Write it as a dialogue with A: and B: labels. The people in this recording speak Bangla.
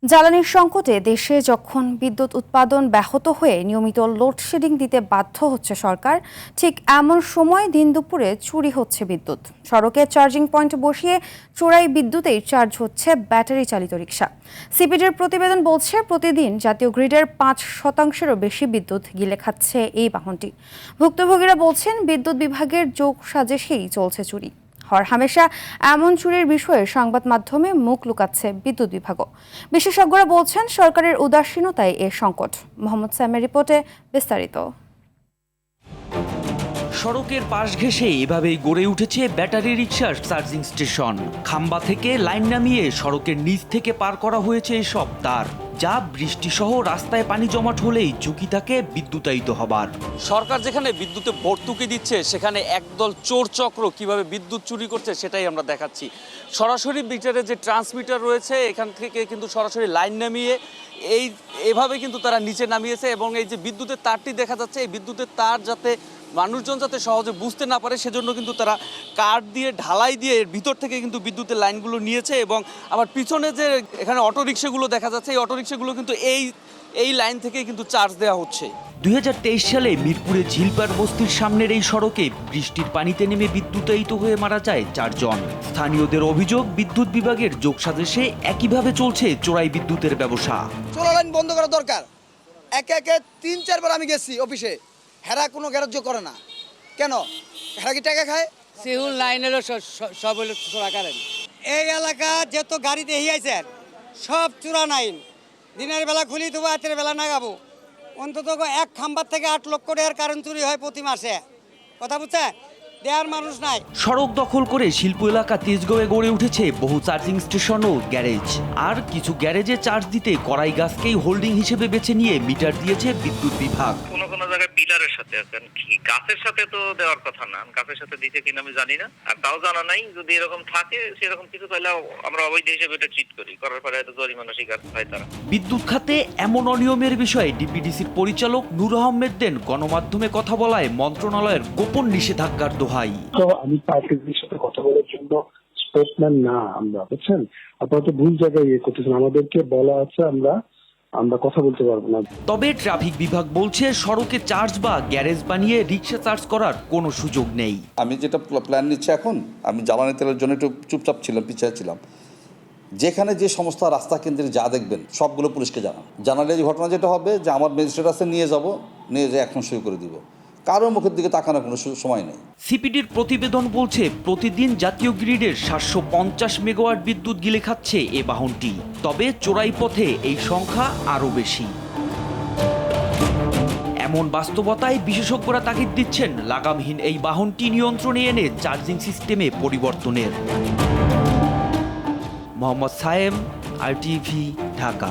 A: জ্বালানির সংকটে দেশে যখন বিদ্যুৎ উৎপাদন ব্যাহত হয়ে নিয়মিত লোডশেডিং দিতে বাধ্য হচ্ছে সরকার, ঠিক এমন সময় দিন দুপুরে চুরি হচ্ছে বিদ্যুৎ। সড়কে চার্জিং পয়েন্ট বসিয়ে চোরাই বিদ্যুতেই চার্জ হচ্ছে ব্যাটারি চালিত রিকশা। সিপিডির প্রতিবেদন বলছে, প্রতিদিন জাতীয় গ্রিডের ৫%-এরও বেশি বিদ্যুৎ গিলে খাচ্ছে এই বাহনটি। ভুক্তভোগীরা বলছেন, বিদ্যুৎ বিভাগের যোগ সাজেশেই চলছে চুরি। হরহামেশা এমন চুরির বিষয়ে সংবাদ মাধ্যমে মুখ লুকাচ্ছে বিদ্যুৎ বিভাগও। বিশেষজ্ঞরা বলছেন, সরকারের উদাসীনতায় এ সংকট। মোহাম্মদ সাইমের রিপোর্টে বিস্তারিত।
B: সড়কের পাশ ঘেঁষে এভাবেই গড়ে উঠেছে ব্যাটারি রিকশার চার্জিং স্টেশন। খাম্বা থেকে লাইন নামিয়ে সড়কের নিচ থেকে পার করা হয়েছে এসব তার, যা বৃষ্টিসহ রাস্তায় পানি জমাট হলেই ঝুঁকি থাকে বিদ্যুতায়িত হবার।
C: সরকার যেখানে বিদ্যুতে ভর্তুকি দিচ্ছে, সেখানে একদল চোর চক্র কিভাবে বিদ্যুৎ চুরি করছে সেটাই আমরা দেখাচ্ছি। সরাসরি মিটারে যে ট্রান্সমিটার রয়েছে, এখান থেকে কিন্তু সরাসরি লাইন নামিয়ে এভাবে কিন্তু তারা নিচে নামিয়েছে। এবং এই যে বিদ্যুতের তারটি দেখা যাচ্ছে, এই বিদ্যুতের তার যাতে মানুষজন যাতে সহজে বুঝতে না পারে, সেজন্য কিন্তু তারা কাঠ দিয়ে ঢালাই দিয়ে এর ভিতর থেকে কিন্তু বিদ্যুতের লাইনগুলো নিয়েছে। এবং আবার পিছনে যে এখানে অটোরিকশাগুলো দেখা যাচ্ছে, এই অটোরিকশাগুলো কিন্তু এই লাইন থেকেই কিন্তু চার্জ দেওয়া হচ্ছে।
B: ২০২৩ সালে মিরপুরে ঝিলপার বস্তির সামনের এই সড়কে বৃষ্টির পানিতে নেমে বিদ্যুতায়িত হয়ে মারা যায় ৪ জন। স্থানীয়দের অভিযোগ, বিদ্যুৎ বিভাগের যোগসাজশে একইভাবে চলছে চোরাই বিদ্যুতের ব্যবসা।
D: চোরা লাইন বন্ধ করা দরকার। একে ৩-৪ বার আমি গেছি অফিসে, হেরা কোনো গ্যারাজ্য করে না। কেন? হেরা কি টাকা খায়?
E: সিহুল লাইনেরও সব হলো চোরা কারেন। এই এলাকা যত গাড়িতে হিয়াইছে সব চোরা লাইন। দিনের বেলা খুলি দেবো, রাতের বেলা নাগাবো। অন্তত এক খাম্বার থেকে ৮ লক্ষ টাকার কারেন্ট চুরি হয় প্রতি মাসে। কথা বুঝছে? দেয়ার মানুষ নাই।
B: সড়ক দখল করে শিল্প এলাকা তেজগাঁওয়ে গড়ে উঠেছে বহু চার্জিং স্টেশন ও গ্যারেজ। আর কিছু গ্যারেজে চার্জ দিতে কড়াই গাছকেই হোল্ডিং হিসেবে বেছে নিয়ে মিটার দিয়েছে বিদ্যুৎ বিভাগ।
F: কোনো জায়গায় পিলারের সাথে আছেন, কি গাছের সাথে তো দেওয়ার কথা না। গাছের সাথে দিতে কিনা আমি জানি না, আর তাও জানা নাই। যদি এরকম থাকে, সেরকম কিছু পাইলে আমরা অবৈধ হিসেবে এটা চিট করি, করার পরে হয়তো জরিমানা স্বীকার হয় তারা।
B: বিদ্যুৎ খাতে এমন অনিয়মের বিষয়ে ডিপিডিসির পরিচালক নূর আহমেদ দেন গণমাধ্যমে কথা বলায় মন্ত্রণালয়ের গোপন নিষেধাজ্ঞার দোহাই।
G: তো আমি পার্টির সাথে কথা বলার জন্য স্পোর্টম্যান না, আমরা বুঝছেন, আপনারা তো ভুল জায়গায় করতেছেন। আমাদেরকে বলা আছে আমরা কথা বলতে পারবো না।
B: তবে ট্রাফিক বিভাগ বলছে, সড়কে চার্জ বা গ্যারেজ বানিয়ে রিকশা চার্জ করার কোনো সুযোগ নেই।
H: আমি যেটা প্ল্যান নিচ্ছি এখন, আমি জ্বালানি তেলের জন্য একটু চুপচাপ ছিলাম, পিছিয়ে ছিলাম। যেখানে যে সমস্ত রাস্তা কেন্দ্রে যা দেখবেন সবগুলো পুলিশকে জানালে যে ঘটনা যেটা হবে, যে আমার ম্যাজিস্ট্রেট আছে, নিয়ে যে অ্যাকশন শুরু করে দিব। কারোর মুখের দিকে তাকানোর কোনো সময় নেই।
B: সিপিডির প্রতিবেদন বলছে, প্রতিদিন জাতীয় গ্রিডের ৭৫০ মেগাওয়াট বিদ্যুৎ গিলে খাচ্ছে এ বাহনটি। তবে চোরাই পথে এই সংখ্যা আরও বেশি। এমন বাস্তবতায় বিশেষজ্ঞরা তাগিদ দিচ্ছেন, লাগামহীন এই বাহনটি নিয়ন্ত্রণে এনে চার্জিং সিস্টেমে পরিবর্তনের। মোহাম্মদ সায়েম, RTV, ঢাকা।